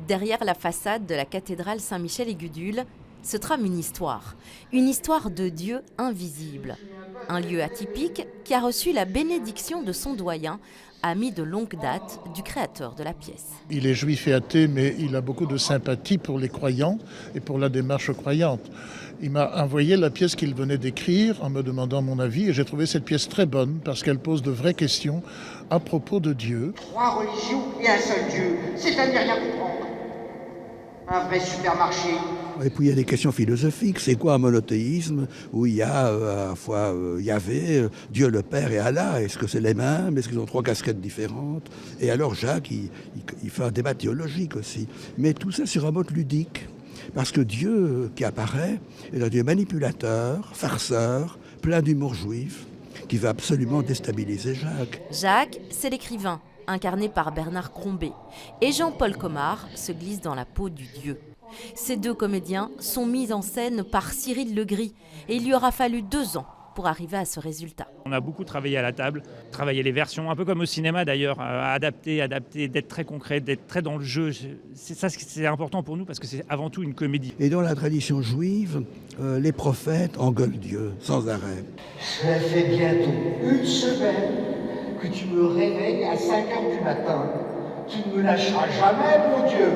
Derrière la façade de la cathédrale Saint-Michel-et-Gudule se trame une histoire de Dieu invisible. Un lieu atypique qui a reçu la bénédiction de son doyen, ami de longue date du créateur de la pièce. Il est juif et athée, mais il a beaucoup de sympathie pour les croyants et pour la démarche croyante. Il m'a envoyé la pièce qu'il venait d'écrire en me demandant mon avis et j'ai trouvé cette pièce très bonne parce qu'elle pose de vraies questions à propos de Dieu. 3 religions et un seul Dieu, c'est à n'y rien comprendre. Un vrai supermarché. Et puis il y a des questions philosophiques. C'est quoi un monothéisme où il y a à la fois Yahvé, Dieu le Père et Allah? Est-ce que c'est les mêmes? Est-ce qu'ils ont 3 casquettes différentes? Et alors Jacques, il fait un débat théologique aussi. Mais tout ça sur un mode ludique. Parce que Dieu qui apparaît est un Dieu manipulateur, farceur, plein d'humour juif, qui veut absolument déstabiliser Jacques. Jacques, c'est l'écrivain, incarné par Bernard Crombé. Et Jean-Paul Comard se glisse dans la peau du Dieu. Ces 2 comédiens sont mis en scène par Cyril Legris et il lui aura fallu 2 ans pour arriver à ce résultat. On a beaucoup travaillé à la table, travaillé les versions, un peu comme au cinéma d'ailleurs, adapter, d'être très concret, d'être très dans le jeu. C'est important pour nous parce que c'est avant tout une comédie. Et dans la tradition juive, les prophètes engueulent Dieu sans arrêt. Cela fait bientôt 1 semaine que tu me réveilles à 5 h du matin. Tu ne me lâcheras jamais, mon Dieu.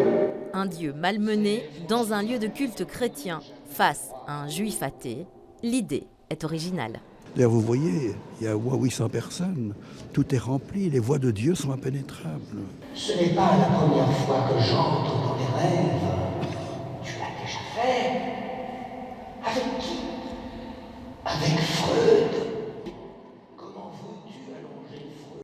Un Dieu malmené dans un lieu de culte chrétien face à un juif athée, l'idée est originale. D'ailleurs, vous voyez, il y a au moins 800 personnes. Tout est rempli, les voies de Dieu sont impénétrables. Ce n'est pas la première fois que j'entre dans les rêves. Tu l'as déjà fait. Avec qui? Avec Freud.